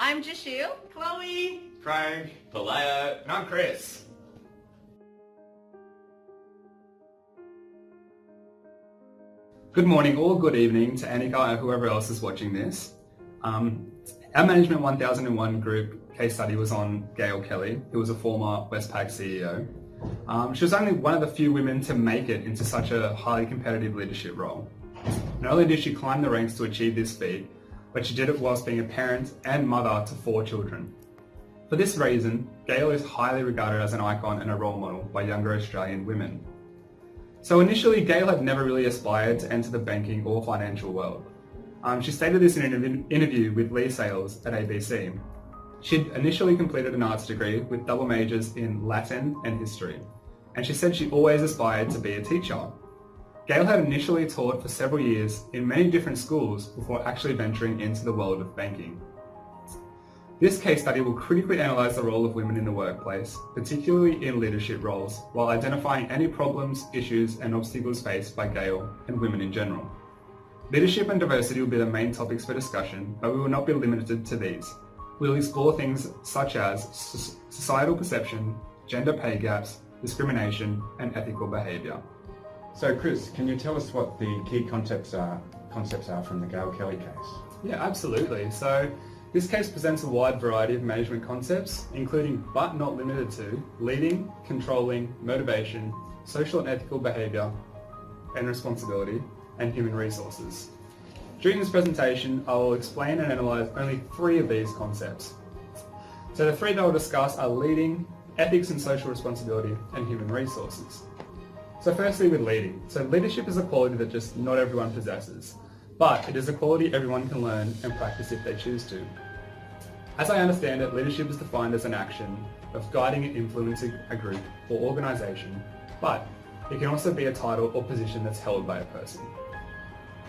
I'm Jashu. Chloe, Craig, Paleo, and I'm Chris. Good morning or good evening to Annika or whoever else is watching this. Our Management 1001 group case study was on Gail Kelly, who was a former Westpac CEO. She was only one of the few women to make it into such a highly competitive leadership role. Not only did she climb the ranks to achieve this feat, but she did it whilst being a parent and mother to 4 children. For this reason, Gail is highly regarded as an icon and a role model by younger Australian women. So initially, Gail had never really aspired to enter the banking or financial world. She stated this in an interview with Lee Sales at ABC. She'd initially completed an arts degree with double majors in Latin and history, and she said she always aspired to be a teacher. Gail had initially taught for several years in many different schools before actually venturing into the world of banking. This case study will critically analyse the role of women in the workplace, particularly in leadership roles, while identifying any problems, issues and obstacles faced by Gail and women in general. Leadership and diversity will be the main topics for discussion, but we will not be limited to these. We'll explore things such as societal perception, gender pay gaps, discrimination and ethical behaviour. So Chris, can you tell us what the key concepts are from the Gail Kelly case? Yeah, absolutely. So this case presents a wide variety of management concepts, including but not limited to leading, controlling, motivation, social and ethical behaviour and responsibility, and human resources. During this presentation, I will explain and analyse only 3 of these concepts. So the 3 that I'll discuss are leading, ethics and social responsibility, and human resources. So firstly with leading. So leadership is a quality that just not everyone possesses, but it is a quality everyone can learn and practice if they choose to. As I understand it, leadership is defined as an action of guiding and influencing a group or organisation, but it can also be a title or position that's held by a person.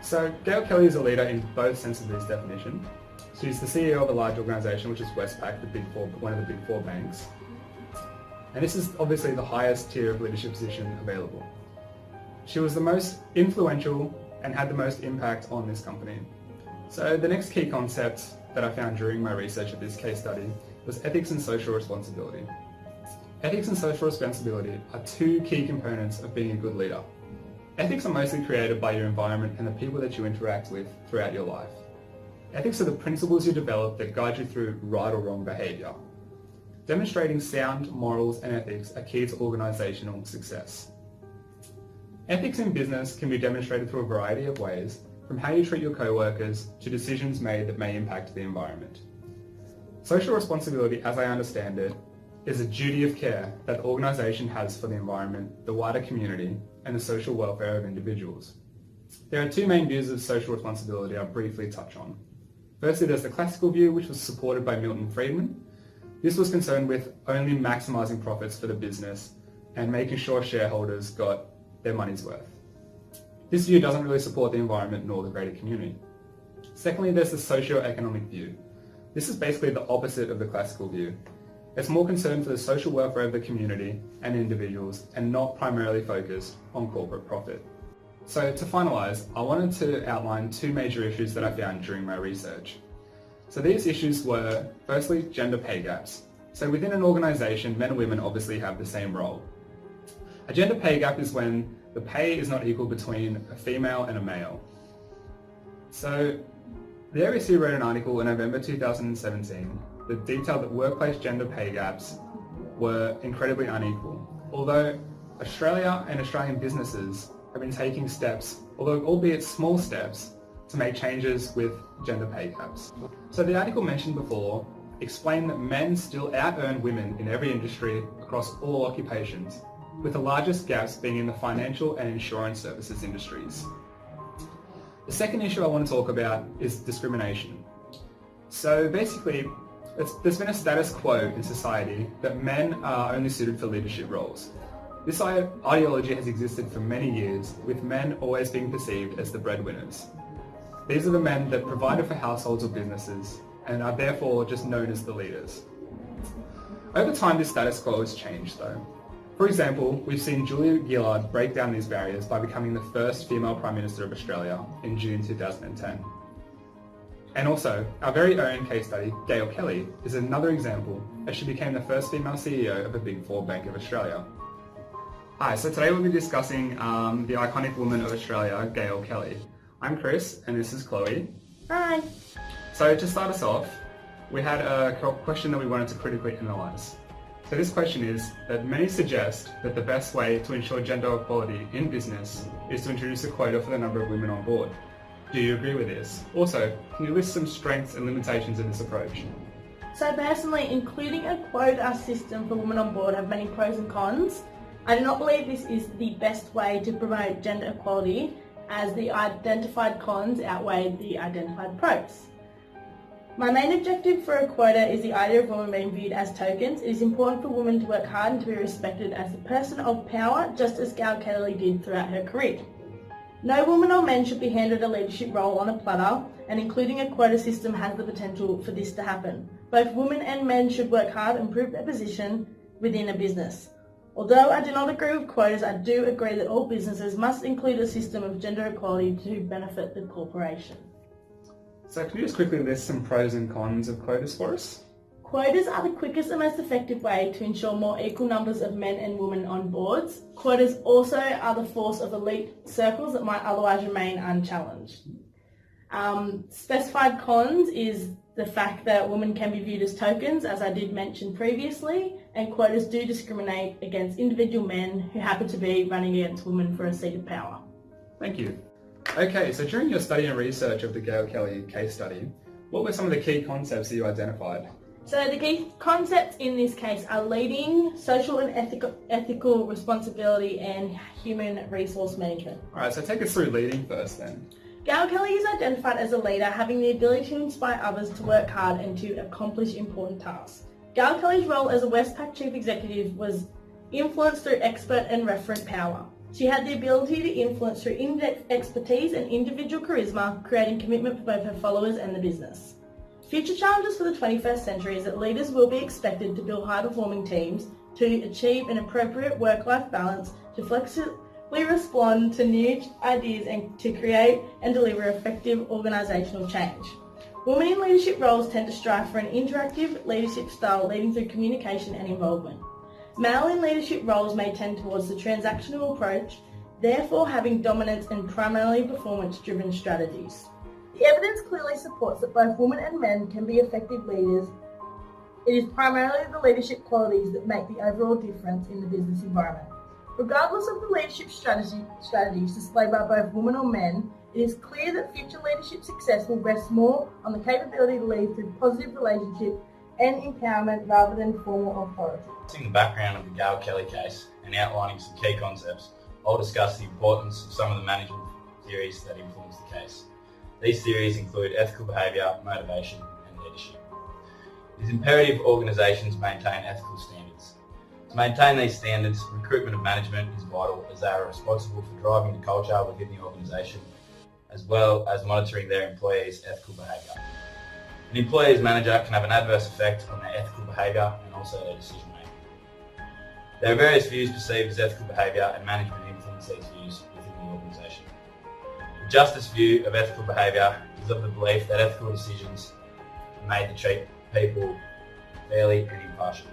So Gail Kelly is a leader in both senses of this definition. She's the CEO of a large organisation, which is Westpac, one of the big 4 banks. And this is obviously the highest tier of leadership position available. She was the most influential and had the most impact on this company. So the next key concept that I found during my research of this case study was ethics and social responsibility. Ethics and social responsibility are 2 key components of being a good leader. Ethics are mostly created by your environment and the people that you interact with throughout your life. Ethics are the principles you develop that guide you through right or wrong behaviour. Demonstrating sound morals and ethics are key to organisational success. Ethics in business can be demonstrated through a variety of ways, from how you treat your co-workers to decisions made that may impact the environment. Social responsibility, as I understand it, is a duty of care that the organisation has for the environment, the wider community, and the social welfare of individuals. There are 2 main views of social responsibility I'll briefly touch on. Firstly, there's the classical view, which was supported by Milton Friedman. This was concerned with only maximising profits for the business and making sure shareholders got their money's worth. This view doesn't really support the environment nor the greater community. Secondly, there's the socio-economic view. This is basically the opposite of the classical view. It's more concerned for the social welfare of the community and individuals and not primarily focused on corporate profit. So to finalise, I wanted to outline 2 major issues that I found during my research. So these issues were, firstly, gender pay gaps. So within an organisation, men and women obviously have the same role. A gender pay gap is when the pay is not equal between a female and a male. So the ABC wrote an article in November 2017 that detailed that workplace gender pay gaps were incredibly unequal. Although Australia and Australian businesses have been taking steps, although albeit small steps, to make changes with gender pay gaps. So the article mentioned before explained that men still out-earn women in every industry across all occupations, with the largest gaps being in the financial and insurance services industries. The second issue I want to talk about is discrimination. So basically, there's been a status quo in society that men are only suited for leadership roles. This ideology has existed for many years, with men always being perceived as the breadwinners. These are the men that provided for households or businesses and are therefore just known as the leaders. Over time, this status quo has changed though. For example, we've seen Julia Gillard break down these barriers by becoming the first female Prime Minister of Australia in June 2010. And also, our very own case study, Gail Kelly, is another example as she became the first female CEO of a Big Four Bank of Australia. Hi, so today we'll be discussing the iconic woman of Australia, Gail Kelly. I'm Chris, and this is Chloe. Hi. So to start us off, we had a question that we wanted to critically analyse. So this question is that many suggest that the best way to ensure gender equality in business is to introduce a quota for the number of women on board. Do you agree with this? Also, can you list some strengths and limitations of this approach? So personally, including a quota system for women on board have many pros and cons. I do not believe this is the best way to promote gender equality, as the identified cons outweigh the identified pros. My main objective for a quota is the idea of women being viewed as tokens. It is important for women to work hard and to be respected as a person of power, just as Gail Kelly did throughout her career. No woman or man should be handed a leadership role on a platter, and including a quota system has the potential for this to happen. Both women and men should work hard and prove their position within a business. Although I do not agree with quotas, I do agree that all businesses must include a system of gender equality to benefit the corporation. So can you just quickly list some pros and cons of quotas for us? Quotas are the quickest and most effective way to ensure more equal numbers of men and women on boards. Quotas also are the force of elite circles that might otherwise remain unchallenged. Specified cons is the fact that women can be viewed as tokens, as I did mention previously, and quotas do discriminate against individual men who happen to be running against women for a seat of power. Thank you. Okay, so during your study and research of the Gail Kelly case study, what were some of the key concepts that you identified? So the key concepts in this case are leading, social and ethical responsibility, and human resource management. Alright, so take us through leading first then. Gail Kelly is identified as a leader, having the ability to inspire others to work hard and to accomplish important tasks. Gail Kelly's role as a Westpac chief executive was influenced through expert and referent power. She had the ability to influence through in-depth expertise and individual charisma, creating commitment for both her followers and the business. Future challenges for the 21st century is that leaders will be expected to build high-performing teams, to achieve an appropriate work-life balance, to flexibly respond to new ideas, and to create and deliver effective organisational change. Women in leadership roles tend to strive for an interactive leadership style leading through communication and involvement. Male in leadership roles may tend towards the transactional approach, therefore having dominance and primarily performance-driven strategies. The evidence clearly supports that both women and men can be effective leaders. It is primarily the leadership qualities that make the overall difference in the business environment. Regardless of the leadership strategies displayed by both women or men, it is clear that future leadership success will rest more on the capability to lead through positive relationships and empowerment rather than formal authority. Discussing the background of the Gail Kelly case and outlining some key concepts, I'll discuss the importance of some of the management theories that influence the case. These theories include ethical behaviour, motivation, and leadership. It is imperative organisations maintain ethical standards. To maintain these standards, recruitment of management is vital, as they are responsible for driving the culture within the organisation, as well as monitoring their employees' ethical behaviour. An employee's manager can have an adverse effect on their ethical behaviour and also their decision making. There are various views perceived as ethical behaviour, and management influence these views within the organisation. The justice view of ethical behaviour is of the belief that ethical decisions are made to treat people fairly and impartially.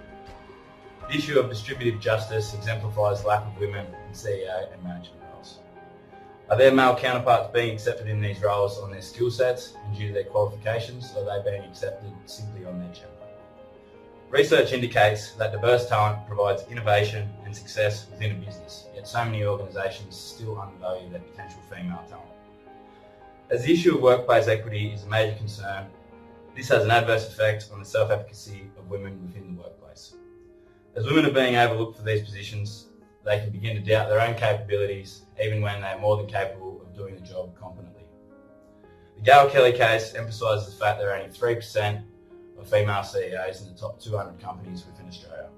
The issue of distributive justice exemplifies lack of women in CEO and management roles. Are their male counterparts being accepted in these roles on their skill sets and due to their qualifications, or are they being accepted simply on their gender? Research indicates that diverse talent provides innovation and success within a business, yet so many organisations still undervalue their potential female talent. As the issue of workplace equity is a major concern, this has an adverse effect on the self-efficacy of women within the workplace. As women are being overlooked for these positions, they can begin to doubt their own capabilities, even when they are more than capable of doing the job competently. The Gail Kelly case emphasises the fact there are only 3% of female CEOs in the top 200 companies within Australia.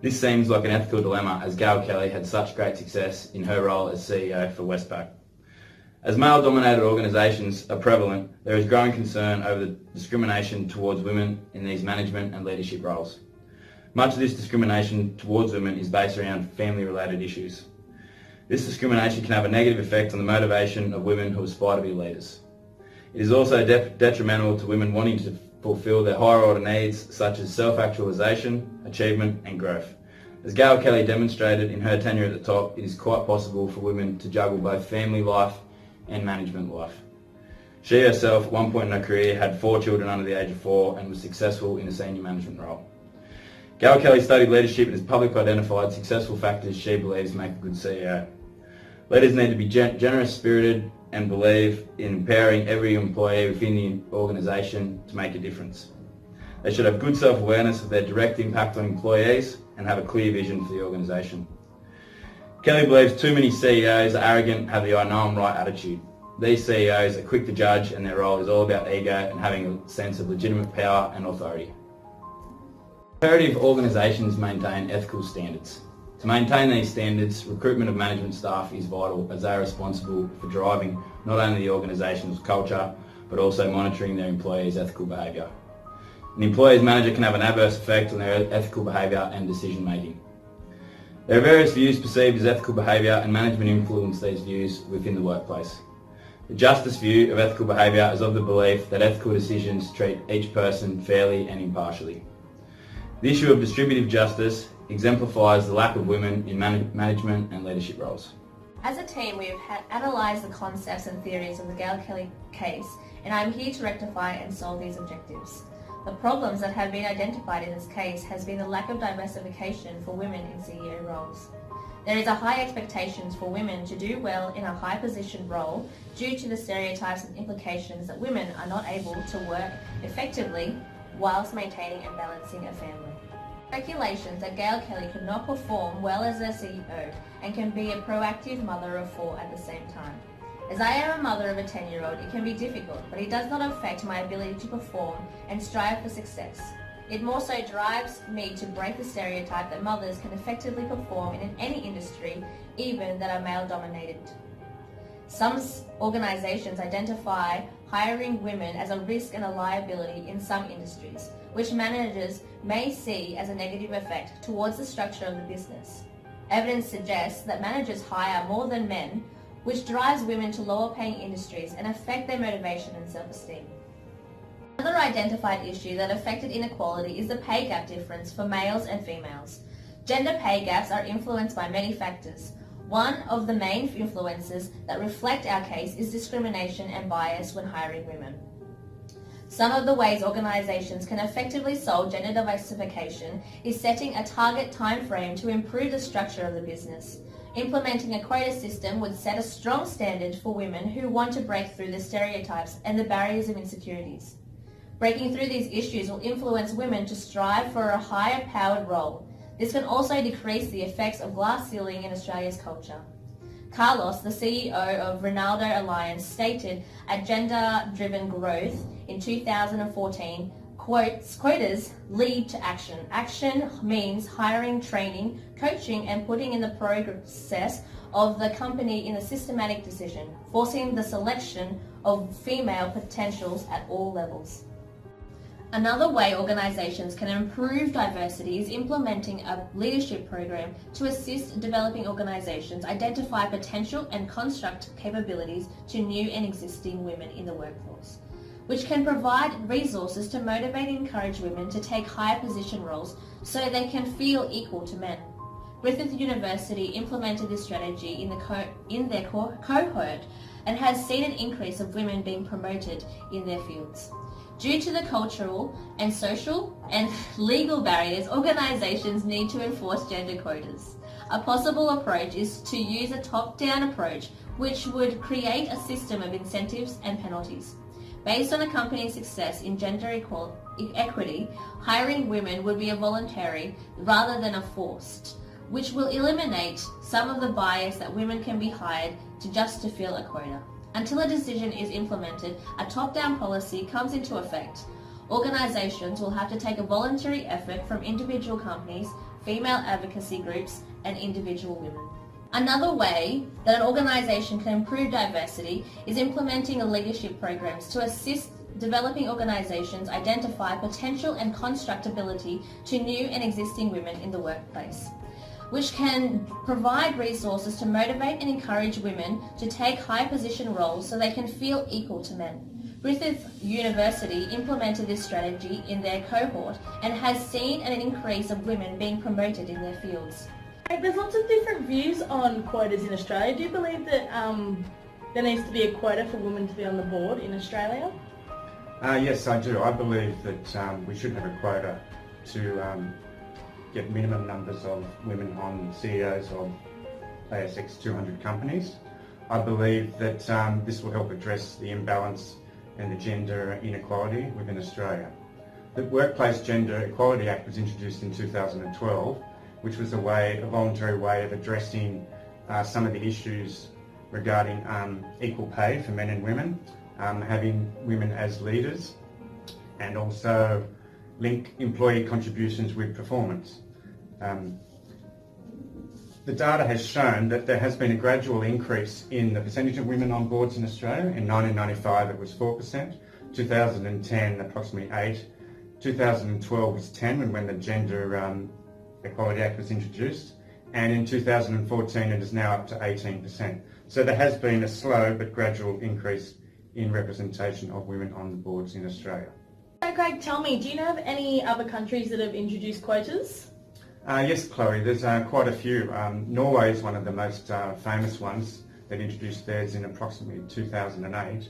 This seems like an ethical dilemma, as Gail Kelly had such great success in her role as CEO for Westpac. As male-dominated organisations are prevalent, there is growing concern over the discrimination towards women in these management and leadership roles. Much of this discrimination towards women is based around family-related issues. This discrimination can have a negative effect on the motivation of women who aspire to be leaders. It is also detrimental to women wanting to fulfil their higher order needs such as self-actualisation, achievement and growth. As Gail Kelly demonstrated in her tenure at the top, it is quite possible for women to juggle both family life and management life. She herself, at one point in her career, had 4 children under the age of 4 and was successful in a senior management role. Gail Kelly studied leadership and has publicly identified successful factors she believes make a good CEO. Leaders need to be generous spirited and believe in empowering every employee within the organisation to make a difference. They should have good self-awareness of their direct impact on employees and have a clear vision for the organisation. Kelly believes too many CEOs are arrogant and have the I know I'm right attitude. These CEOs are quick to judge and their role is all about ego and having a sense of legitimate power and authority. Imperative organisations maintain ethical standards. To maintain these standards, recruitment of management staff is vital as they are responsible for driving not only the organisation's culture but also monitoring their employees' ethical behaviour. An employee's manager can have an adverse effect on their ethical behaviour and decision making. There are various views perceived as ethical behaviour and management influence these views within the workplace. The justice view of ethical behaviour is of the belief that ethical decisions treat each person fairly and impartially. The issue of distributive justice exemplifies the lack of women in management and leadership roles. As a team, we have analysed the concepts and theories of the Gail Kelly case, and I am here to rectify and solve these objectives. The problems that have been identified in this case has been the lack of diversification for women in CEO roles. There is a high expectations for women to do well in a high position role due to the stereotypes and implications that women are not able to work effectively whilst maintaining and balancing a family. Speculations that Gail Kelly could not perform well as a CEO and can be a proactive mother of 4 at the same time. As I am a mother of a 10-year-old, it can be difficult, but it does not affect my ability to perform and strive for success. It more so drives me to break the stereotype that mothers can effectively perform in any industry, even that are male-dominated. Some organisations identify hiring women as a risk and a liability in some industries, which managers may see as a negative effect towards the structure of the business. Evidence suggests that managers hire more than men, which drives women to lower paying industries and affect their motivation and self-esteem. Another identified issue that affected inequality is the pay gap difference for males and females. Gender pay gaps are influenced by many factors. One of the main influences that reflect our case is discrimination and bias when hiring women. Some of the ways organisations can effectively solve gender diversification is setting a target time frame to improve the structure of the business. Implementing a quota system would set a strong standard for women who want to break through the stereotypes and the barriers of insecurities. Breaking through these issues will influence women to strive for a higher powered role. This can also decrease the effects of glass ceiling in Australia's culture. Carlos, the CEO of Ronaldo Alliance, stated at Gender-Driven Growth in 2014, quotas lead to action. Action means hiring, training, coaching and putting in the process of the company in a systematic decision, forcing the selection of female potentials at all levels. Another way organisations can improve diversity is implementing a leadership program to assist developing organisations identify potential and construct capabilities to new and existing women in the workforce, which can provide resources to motivate and encourage women to take higher position roles so they can feel equal to men. Griffith University implemented this strategy in their cohort and has seen an increase of women being promoted in their fields. Due to the cultural and social and legal barriers, organisations need to enforce gender quotas. A possible approach is to use a top-down approach, which would create a system of incentives and penalties. Based on a company's success in gender equity, hiring women would be a voluntary rather than a forced, which will eliminate some of the bias that women can be hired to fill a quota. Until a decision is implemented, a top-down policy comes into effect. Organisations will have to take a voluntary effort from individual companies, female advocacy groups, and individual women. Another way that an organisation can improve diversity is implementing leadership programs to assist developing organisations identify potential and constructability to new and existing women in the workplace, which can provide resources to motivate and encourage women to take high position roles so they can feel equal to men. Griffith University implemented this strategy in their cohort and has seen an increase of women being promoted in their fields. There's lots of different views on quotas in Australia. Do you believe that there needs to be a quota for women to be on the board in Australia? Yes, I do. I believe that we should have a quota to get minimum numbers of women on CEOs of ASX 200 companies. I believe that this will help address the imbalance and the gender inequality within Australia. The Workplace Gender Equality Act was introduced in 2012, which was a voluntary way of addressing some of the issues regarding equal pay for men and women, having women as leaders, and also link employee contributions with performance. The data has shown that there has been a gradual increase in the percentage of women on boards in Australia. In 1995 it was 4%, 2010 approximately 8%, 2012 was 10% when the Gender Equality Act was introduced, and in 2014 it is now up to 18%. So there has been a slow but gradual increase in representation of women on the boards in Australia. So Craig, tell me, do you know of any other countries that have introduced quotas? Yes, Chloe, there's quite a few. Norway is one of the most famous ones that introduced theirs in approximately 2008.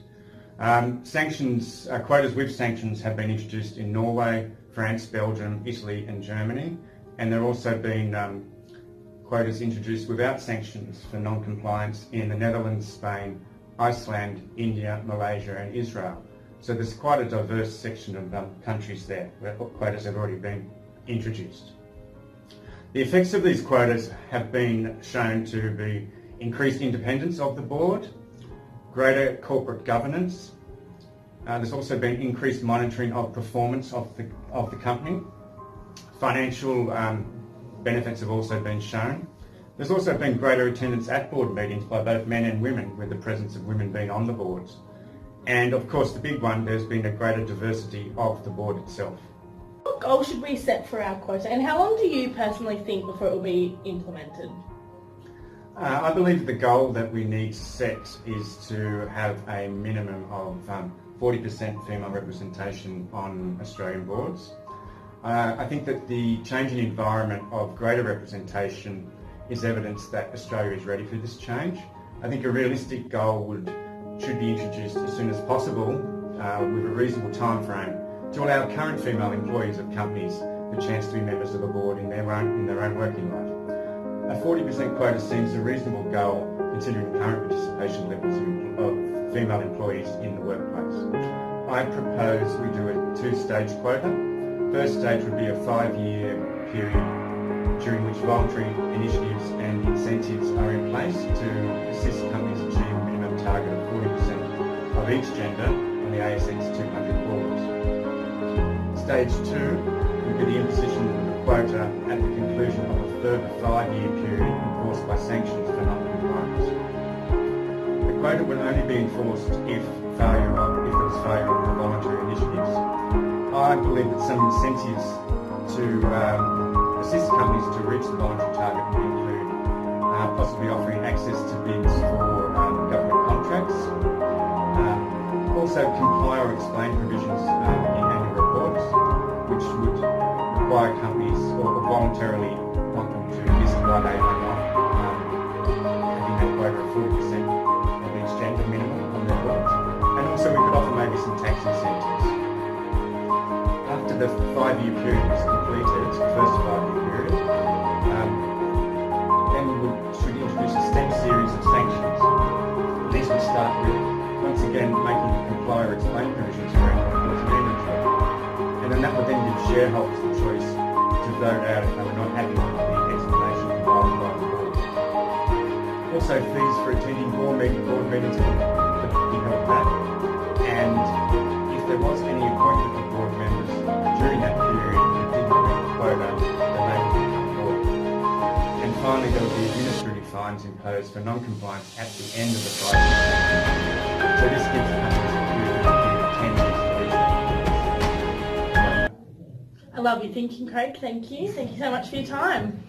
Quotas with sanctions have been introduced in Norway, France, Belgium, Italy and Germany, and there have also been quotas introduced without sanctions for non-compliance in the Netherlands, Spain, Iceland, India, Malaysia and Israel. So there's quite a diverse section of countries there where quotas have already been introduced. The effects of these quotas have been shown to be increased independence of the board, greater corporate governance. There's also been increased monitoring of performance of the company. Financial benefits have also been shown. There's also been greater attendance at board meetings by both men and women, with the presence of women being on the boards. And of course the big one, there's been a greater diversity of the board itself. What goal should we set for our quota, and how long do you personally think before it will be implemented? I believe the goal that we need to set is to have a minimum of 40% female representation on Australian boards. I think that the changing environment of greater representation is evidence that Australia is ready for this change. I think a realistic goal should be introduced as soon as possible with a reasonable time frame to allow current female employees of companies the chance to be members of a board in their own working life. A 40% quota seems a reasonable goal considering the current participation levels of female employees in the workplace. I propose we do a two-stage quota. First stage would be a 5-year period during which voluntary initiatives and incentives are in place to assist companies achieve a minimum target of 40% of each gender on the ASX 200 boards. Stage 2 would be the imposition of a quota at the conclusion of a further 5-year period enforced by sanctions for non-compliance. The quota will only be enforced if there was failure of the voluntary initiatives. I believe that some incentives to assist companies to reach the voluntary target would include possibly offering access to bids for government contracts, also comply or explain provisions in annual reports, which would require companies or voluntarily want them to list why they are not having that quota of 40% of each gender minimum on their boards. And also we could offer maybe some tax incentives. After the 5-year period was completed, the first 5-year period, then we should introduce a step series of sanctions. These would start with, once again, making the comply or explain provisions for annual reports mandatory. And then that would then give shareholders the choice to vote out if they were not happy with the explanation provided by the board. Also, fees for attending board meetings would be held back. And if there was any appointment of board members during that period that didn't meet the quota, then they would become board. And finally, there would be administrative fines imposed for non-compliance at the end of the 5 years. So this gives the companies a period of 10 years to reach that. I love your thinking, Craig. Thank you. Thank you so much for your time.